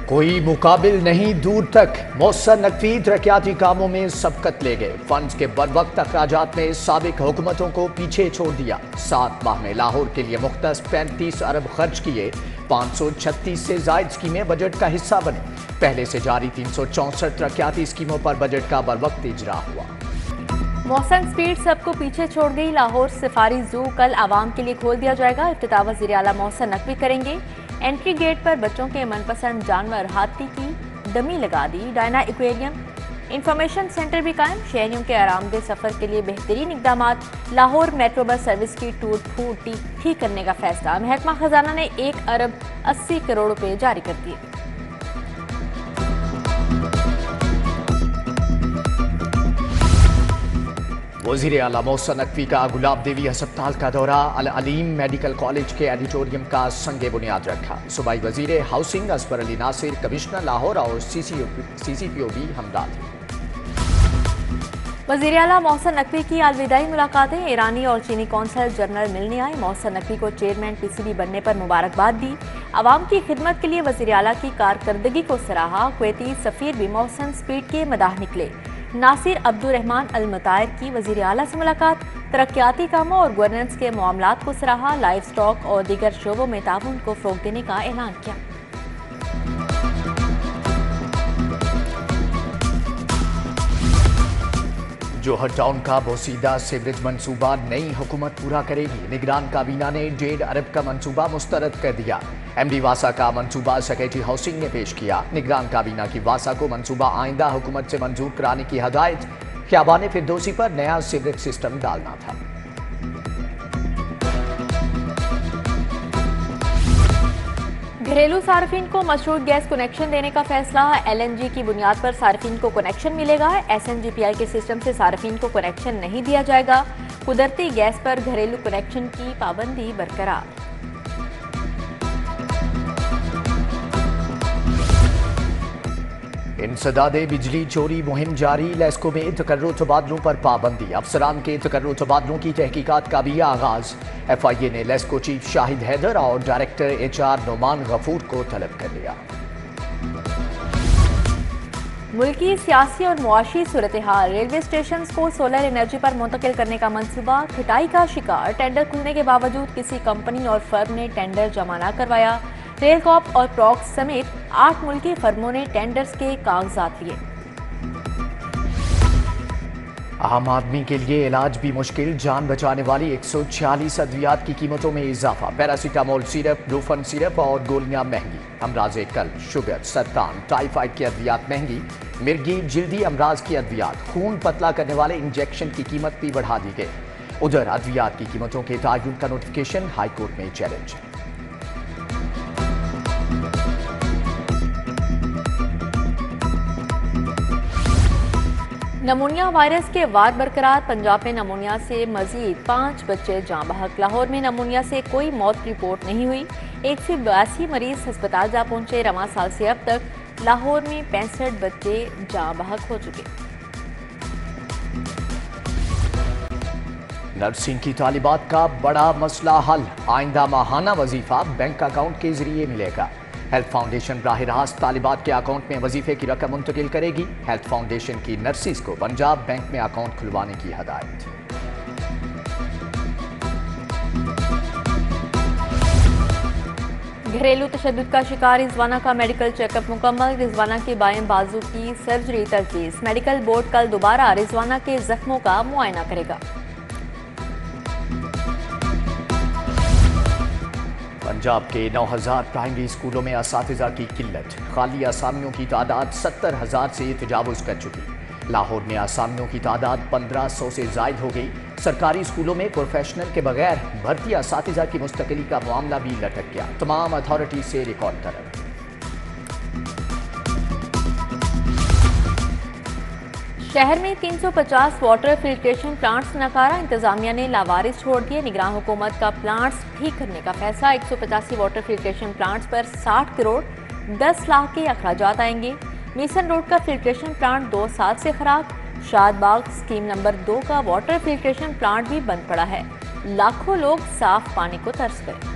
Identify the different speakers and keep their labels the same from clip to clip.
Speaker 1: कोई मुकाबिल नहीं दूर तक। मौसर नकवी तरक्याती कामों में सबकत ले गए। फंड्स के बरवक्त अखराजात में साबिक हुकूमतों को पीछे छोड़ दिया। 7 माह में लाहौर के लिए मुख्तस 35 अरब खर्च किए। 536 से जायद स्कीमें बजट का हिस्सा बनी। पहले से जारी 364 तरक्याती स्कीमों पर बजट का बरवक्त इजरा हुआ।
Speaker 2: मौसम स्पीड सबको पीछे छोड़ गई। लाहौर सफारी जू कल आवाम के लिए खोल दिया जाएगा। इफ्तिताह वज़ीर आला मौसर नकवी करेंगे। एंट्री गेट पर बच्चों के मनपसंद जानवर हाथी की डमी लगा दी। डायना एक्वेरियम इंफॉर्मेशन सेंटर भी कायम। शहरियों के आरामदेह सफर के लिए बेहतरीन इकदामात। लाहौर मेट्रो बस सर्विस की टूट फूट ठीक करने का फैसला। महकमा खजाना ने 1 अरब 80 करोड़ रुपए जारी कर दिए।
Speaker 1: वज़ीर आला मौसर नकवी का गुलाब देवी अस्पताल का दौरा। अल अलीम मेडिकल कॉलेज के एडिटोरियम का संगे बुनियाद रखा। सूबाई वज़ीर हाउसिंग असबर अली नासिर, कमिश्नर लाहौर और CCPO भी हमदर्द थे।
Speaker 2: वज़ीर आला मौसर नकवी की अलविदाई मुलाकातें। ईरानी और चीनी कौंसल जनरल मिलने आए। मौसर नकवी को चेयरमैन PCB बनने पर मुबारकबाद दी। आवाम की खिदमत के लिए वज़ीर आला की कारकर्दगी को सराहा। कुवैती सफ़ीर भी मौसम स्पीड के मदाह निकले। नासिर अब्दुर्रहमान अल मतायर की वज़ीर आला से मुलाकात। तरक्याती कामों और गवर्नेंस के मामलात को सराहा। लाइफ स्टॉक और दीगर शोबों में ताउन को फ़रोग़ देने का ऐलान किया।
Speaker 1: जोहर टाउन का बोसीदा सीवरेज मंसूबा नई हुकूमत पूरा करेगी। निगरान काबीना ने 1.5 अरब का मंसूबा मुस्तरद कर दिया। MD वासा का मंसूबा सेक्रेटरी हाउसिंग ने पेश किया। निगरान काबीना की वासा को मंसूबा आइंदा हुकूमत से मंजूर कराने की हदायत। ख्याबान फिरदौसी पर नया सीवरेज सिस्टम डालना था।
Speaker 2: घरेलू सार्फिन को मशरूत गैस कनेक्शन देने का फैसला। LNG की बुनियाद पर सार्फिन को कनेक्शन मिलेगा। SNGPI के सिस्टम से सार्फिन को कनेक्शन नहीं दिया जाएगा। कुदरती गैस पर घरेलू कनेक्शन की पाबंदी बरकरार।
Speaker 1: इंसदादे बिजली चोरी मुहिम जारी। लेस्को में तकर्रो तबादलों पर पाबंदी। अफसरान के तकर्रो तबादलों की तहकीकात का भी आगाज। FIA ने लेस्को चीफ शाहिद हैदर और डायरेक्टर HR नोमान गफूर को तलब कर लिया।
Speaker 2: मुल्की सियासी और मुआशी सूरत हाल। रेलवे स्टेशन को सोलर एनर्जी पर मुंतकिल करने का मंसूबा खटाई का शिकार। टेंडर खुलने के बावजूद किसी कंपनी और फर्म ने टेंडर जमा न करवाया। रेलकॉप और प्रॉक्स समेत 8 मुल्की फर्मों ने टेंडर्स के कागजात लिए।
Speaker 1: आम आदमी के लिए इलाज भी मुश्किल। जान बचाने वाली 146 अद्वियात की कीमतों में इजाफा। पैरासीटामोल सिरप, ब्रूफन सिरप और गोलियां महंगी। अमराज कल्ब, शुगर, सरतान, टाइफाइड की अद्वियात महंगी। मिर्गी, जल्दी अमराज की अद्वियात, खून पतला करने वाले इंजेक्शन की कीमत भी बढ़ा दी गई। उधर अद्वियात की कीमतों के तयन का नोटिफिकेशन हाईकोर्ट में चैलेंज।
Speaker 2: नमूनिया वायरस के वार बरकरार। पंजाब में नमूनिया से मजीद 5 बच्चे जाँ बहक। लाहौर में नमूनिया से कोई मौत रिपोर्ट नहीं हुई। 182 मरीज अस्पताल जा पहुंचे। रवां साल से अब तक लाहौर में 65 बच्चे जाँ बहक हो चुके।
Speaker 1: नर्सिंग की तालिबात का बड़ा मसला हल। आइंदा माहाना वजीफा बैंक अकाउंट के जरिए मिलेगा। हेल्थ फाउंडेशन राह रास्त तालिबात के अकाउंट में वजीफे की रकम मुंतकिल करेगी। हेल्थ फाउंडेशन की नर्सिस को पंजाब बैंक में अकाउंट खुलवाने की हदायत।
Speaker 2: घरेलू तशद्दुद का शिकार रिजवाना का मेडिकल चेकअप मुकम्मल। रिजवाना के बाएं बाजू की सर्जरी तजवीज़। मेडिकल बोर्ड कल दोबारा रिजवाना के जख्मों का मुआयना करेगा।
Speaker 1: पंजाब के 9000 प्राइमरी स्कूलों में असातिज़ा की किल्लत। खाली असामियों की तादाद 70,000 से तजावुज़ कर चुकी। लाहौर में असामियों की तादाद 1500 से जायद हो गई। सरकारी स्कूलों में प्रोफेशनल के बगैर भर्ती असातिज़ा की मुस्तकिली का मामला भी लटक गया। तमाम अथॉरिटी से रिकॉर्ड तलब।
Speaker 2: शहर में 350 वाटर फिल्ट्रेशन प्लांट्स नकारा। इंतजामिया ने लावारिस छोड़ दिए। निगरान हुकूमत का प्लांट्स ठीक करने का फैसला। 185 वाटर फिल्ट्रेशन प्लांट्स पर 60 करोड़ 10 लाख के अखराजात आएंगे। मीसन रोड का फिल्ट्रेशन प्लांट 2 साल से खराब। शादबाग स्कीम नंबर 2 का वाटर फिल्ट्रेशन प्लांट भी बंद पड़ा है। लाखों लोग साफ पानी को तरस गए।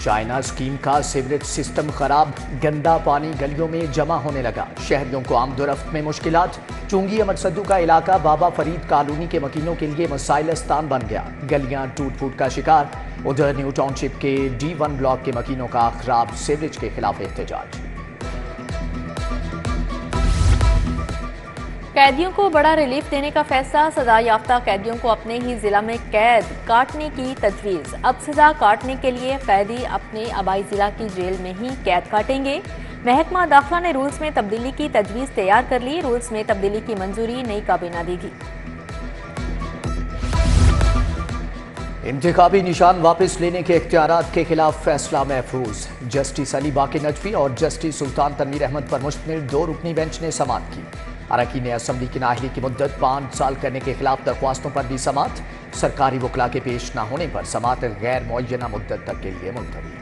Speaker 1: चाइना स्कीम का सीवरेज सिस्टम खराब, गंदा पानी गलियों में जमा होने लगा। शहरियों को आमदोरफ्त में मुश्किलात। चुंगी अमर सद्दू का इलाका बाबा फरीद कॉलोनी के मकीनों के लिए मसाइलस्तान बन गया। गलियां टूट फूट का शिकार। उधर न्यू टाउनशिप के D1 ब्लॉक के मकीनों का खराब सीवरेज के खिलाफ एहतजाज।
Speaker 2: कैदियों को बड़ा रिलीफ देने का फैसला। सजा याफ्ता कैदियों को अपने ही जिला में कैद काटने की तजवीज़। अब सजा काटने के लिए कैदी अपने आबाई जिला की जेल में ही कैद काटेंगे। महकमा दाखिला ने रूल्स में तब्दीली की तजवीज़ तैयार कर ली। रूल्स में तब्दीली की मंजूरी नई काबीना देगी।
Speaker 1: इंतखाबी निशान वापस लेने के इख्तियारात के खिलाफ फैसला महफूज। जस्टिस अली बाकी नजफी और जस्टिस सुल्तान तनवीर अहमद पर मुश्तमिल 2 रुकनी बेंच ने समाअत की। अरकान असम्बली की नाअहली की मुद्दत 5 साल करने के खिलाफ दरख्वास्तों पर भी समाअत। सरकारी वकला के पेश न होने पर समाअत गैर मुअय्यना मुद्दत तक के लिए मुलतवी।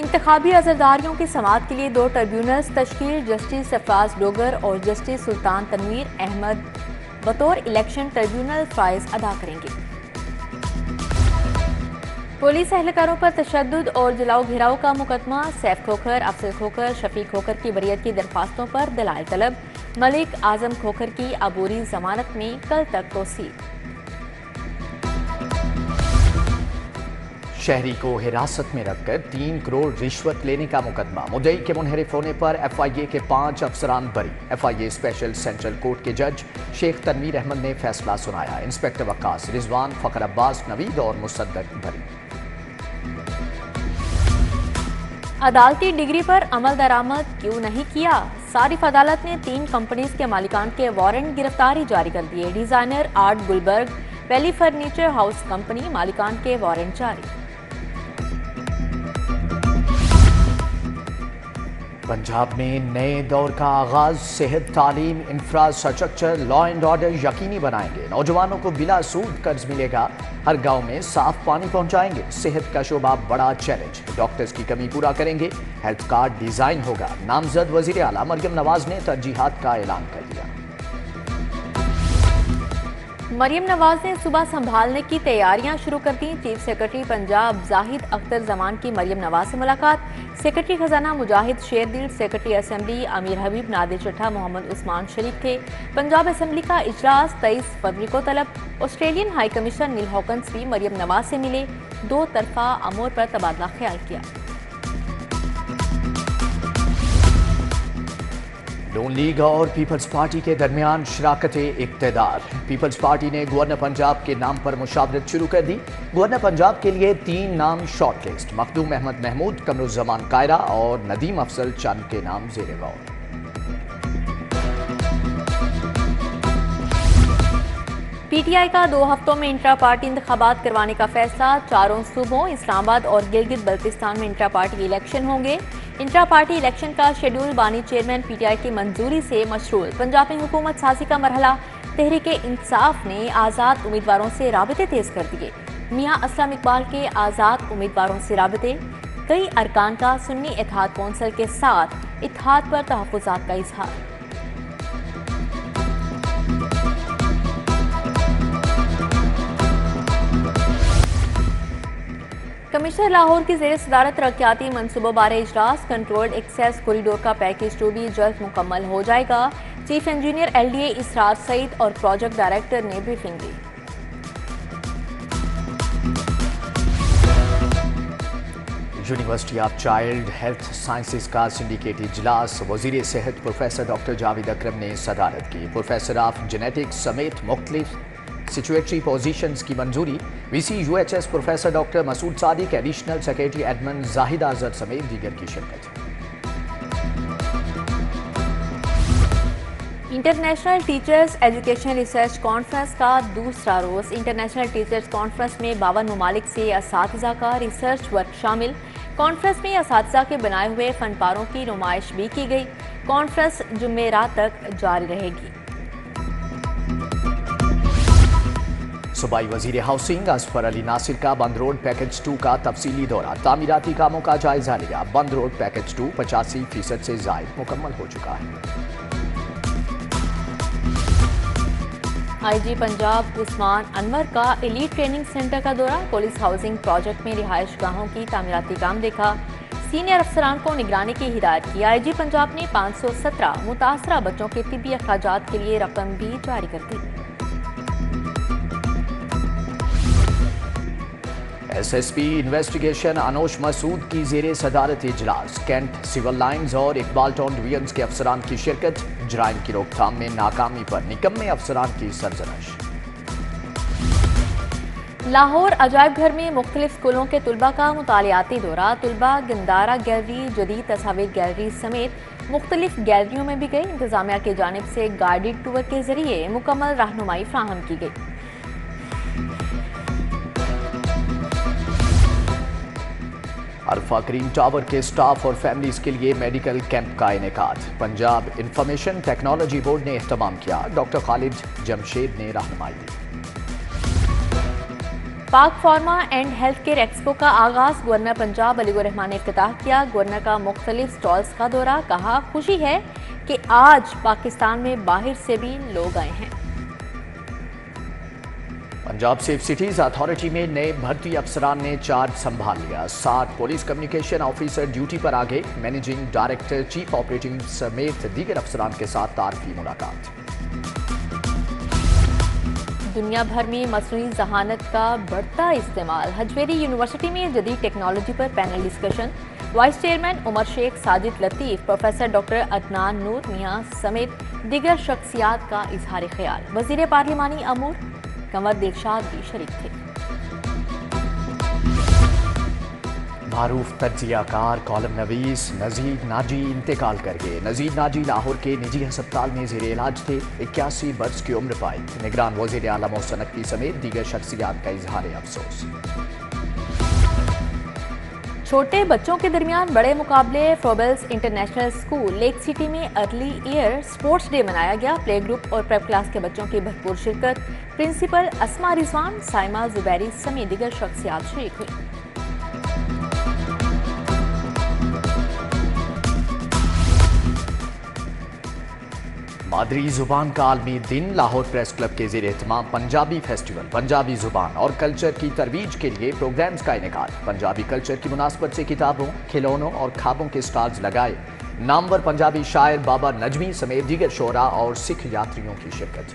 Speaker 2: इंतखाबी अज़रदारियों की समाअत के लिए 2 ट्रिब्यूनल्स तश्कील। जस्टिस सरफराज डोगर और जस्टिस सुल्तान तनवीर अहमद बतौर इलेक्शन ट्रिब्यूनल फ़राइज़ अदा करेंगे। पुलिस एहलकारों पर तशद्दुद और जलाओ घेराव का मुकदमा। सैफ खोखर, अफजल खोखर, शफीक खोखर की बरियत की दरख्वास्तों पर दलाइल तलब। मलिक आजम खोखर की अबूरी जमानत में कल तक तोसी।
Speaker 1: शहरी को हिरासत में रखकर 3 करोड़ रिश्वत लेने का मुकदमा। मुद्दई के मुनहरिफ होने पर FIA के 5 अफसरान बरी। FIA स्पेशल सेंट्रल कोर्ट के जज शेख तनवीर अहमद ने फैसला सुनाया। इंस्पेक्टर वक्कास, रिजवान, फखर अब्बास, नवीद और मुसद्दक बरी।
Speaker 2: अदालती डिग्री पर अमल दरामद क्यों नहीं किया? सारिफ अदालत ने 3 कंपनीज के मालिकान के वारंट गिरफ्तारी जारी कर दिए। Designer art Gulberg, valley furniture house company मालिकान के वारंट जारी।
Speaker 1: पंजाब में नए दौर का आगाज। सेहत, तालीम, इंफ्रास्ट्रक्चर, लॉ एंड ऑर्डर यकीनी बनाएंगे। नौजवानों को बिला सूद कर्ज मिलेगा। हर गांव में साफ पानी पहुंचाएंगे। सेहत का शोबा बड़ा चैलेंज। डॉक्टर्स की कमी पूरा करेंगे। हेल्थ कार्ड डिजाइन होगा। नामजद वजीर आला मरियम नवाज ने तरजीहात का ऐलान कर दिया।
Speaker 2: मरियम नवाज ने सूबा संभालने की तैयारियां शुरू कर दी। चीफ सेक्रेटरी पंजाब जाहिद अख्तर जमान की मरियम नवाज से मुलाकात। सेक्रेटरी खजाना मुजाहिद शेरदिल, सेक्रेटरी असेंबली अमीर हबीब, नादिर चट्टा, मोहम्मद उस्मान शरीफ थे। पंजाब असेंबली का इजलास 23 फरवरी को तलब। ऑस्ट्रेलियन हाई कमिश्नर नील हॉकन्स भी मरियम नवाज से मिले। 2 तरफा अमूर पर तबादला ख्याल किया।
Speaker 1: नून लीग और पीपल्स पार्टी के दरमियान शराकत-ए-इक़्तिदार। पीपल्स पार्टी ने गवर्नर पंजाब के नाम पर मुशावरत शुरू कर दी। गवर्नर पंजाब के लिए 3 नाम शॉर्टलिस्ट। मखदूम अहमद महमूद, कमरुज़्ज़मान कायरा और नदीम अफजल चंद के नाम ज़ेरे गौर।
Speaker 2: PTI का 2 हफ्तों में इंट्रा पार्टी इंतखाबात करवाने का फैसला। 4 सूबों इस्लामाबाद और गिलगित बल्तिस्तान में इंट्रा पार्टी इलेक्शन होंगे। इंट्रा पार्टी इलेक्शन का शेड्यूल बानी चेयरमैन PTI की मंजूरी से मशरूल। पंजाब में हुकूमत साजी का मरहला। तहरीके इंसाफ ने आज़ाद उम्मीदवारों से राबते तेज कर दिए। मियाँ असलम इकबाल के आज़ाद उम्मीदवारों से राबते। कई अरकान का सुन्नी इत्तेहाद कौंसिल के साथ इत्तेहाद पर तहफ़्फ़ुज़ात का इजहार। कमिश्नर लाहौर की ज़ेर सदारत तरक्याती मनसूबों बारे इजलास। कंट्रोल्ड एक्सेस कॉरिडोर का पैकेज 2 भी जल्द मुकम्मल हो जाएगा। चीफ इंजीनियर LDA इसरार सईद और प्रोजेक्ट डायरेक्टर ने briefing the.
Speaker 1: University of child health sciences का सिंडिकेट इजलास। वजीर सेहत प्रोफेसर डॉक्टर जावेद अकरम ने सदारत की। प्रोफेसर ऑफ जेनेटिक्स समेत मुख्तलिफ सिचुएटरी पोजीशंस की मंजूरी। VC UHS professor doctor Masood Sadiq, additional secretary admin Zahid Azar समेत दीगर की शिरकत।
Speaker 2: International teachers education research conference का दूसरा रोज। इंटरनेशनल टीचर्स कॉन्फ्रेंस में 52 ममालिक से असातिज़ा का रिसर्च वर्क शामिल। कॉन्फ्रेंस में असातिज़ा के बनाए हुए फनपारों की नुमाइश भी की गई। कॉन्फ्रेंस जुमेरात तक जारी रहेगी।
Speaker 1: सूबाई वजीर हाउसिंग असफर अली नासिर का बंद रोड पैकेज 2 का तफसीली दौरा। तामीराती कामों का जायजा लिया। बंद रोड पैकेज 2 85% से जायद मुकम्मल हो चुका है।
Speaker 2: आईजी पंजाब उस्मान अनवर का एलीट ट्रेनिंग सेंटर का दौरा, पुलिस हाउसिंग प्रोजेक्ट में रिहायश गाहों की तामीराती काम देखा, सीनियर अफसरान को निगरानी की हिदायत की। आईजी पंजाब ने 517 मुतासरा बच्चों के तिब्बी अखराजात के लिए रकम भी जारी कर दी।
Speaker 1: एसएसपी इन्वेस्टिगेशन अनोश मसूद की जेरे सदारत इजलास, कैंट सिविल लाइन्स और इकबाल टाउन डिवीजन के अफसरान की शिरकत, जराइम की रोकथाम में नाकामी पर निकम्मे अफसरान की सरजनश।
Speaker 2: लाहौर अजायब घर में मुख्तलिफ स्कूलों के तुलबा का मुतालियाती दौरा, तुलबा गंदारा गैलरी, जदीद तस्वीर गैलरी समेत मुख्तलिफ गैलरियों में भी गई। इंतजामिया की जानिब से गाइडेड टूर के जरिए मुकम्मल रहनुमाई फ्राहम की गई।
Speaker 1: अरफा ग्रीन टावर के स्टाफ और फैमिलीज के लिए मेडिकल कैंप का इनेकाद, पंजाब इंफॉर्मेशन टेक्नोलॉजी बोर्ड ने एहतमाम किया, डॉक्टर खालिद जमशेद ने रहनुमाई दी।
Speaker 2: पाक pharma and health care expo का आगाज, गवर्नर पंजाब अलीगुर रहमान ने इफ्तिताह किया। गवर्नर का मुख्तलिफ स्टॉल्स का दौरा, कहा खुशी है कि आज पाकिस्तान में बाहर से भी लोग आए हैं।
Speaker 1: पंजाब सेफ सिटीज अथॉरिटी में नए भर्ती अफसरान ने चार्ज संभाल लिया, 60 पुलिस कम्युनिकेशन ऑफिसर ड्यूटी पर आ गए। मैनेजिंग डायरेक्टर, चीफ ऑपरेटिंग समेत दीगर अफसरान के साथ तारफी मुलाकात।
Speaker 2: दुनिया भर में मसनूई जहानत का बढ़ता इस्तेमाल, हजवेरी यूनिवर्सिटी में जदीद टेक्नोलॉजी पर panel discussion, vice chairman Umar Sheikh, Sajid Latif, professor doctor Adnan Noor Mian समेत दीगर शख्सियात का इजहार ख्याल। वजीर पार्लिमानी अमूर कंवर दिलशाद भी शरीक थे।
Speaker 1: मारूफ तज्जियाकार कॉलम नवीस नजीर नाजी इंतकाल कर गए। नजीर नाजी लाहौर के निजी अस्पताल में जेर इलाज थे, 81 बरस की उम्र पाई। निगरान वज़ीर आला मोहसिन नकवी समेत दीगर शख्सियात का इजहार अफसोस।
Speaker 2: छोटे बच्चों के दरमियान बड़े मुकाबले, फ्रोबेल्स इंटरनेशनल स्कूल लेक सिटी में अर्ली ईयर स्पोर्ट्स डे मनाया गया। प्ले ग्रुप और प्रेप क्लास के बच्चों की भरपूर शिरकत, प्रिंसिपल अस्मा रिजवान, साइमा जुबैरी समेत दीगर शख्सियात शरीक हुई।
Speaker 1: मादरी जुबान का आलमी दिन, लाहौर प्रेस क्लब के ज़ेर एहतमाम पंजाबी फेस्टिवल, पंजाबी जुबान और कल्चर की तरवीज के लिए प्रोग्राम्स का इनेकाद। पंजाबी कल्चर की मुनासबत से किताबों, खिलौनों और खाबों के स्टॉल्स लगाए। नामवर पंजाबी शायर बाबा नजमी समेत दीगर शोरा और सिख यात्रियों की शिरकत।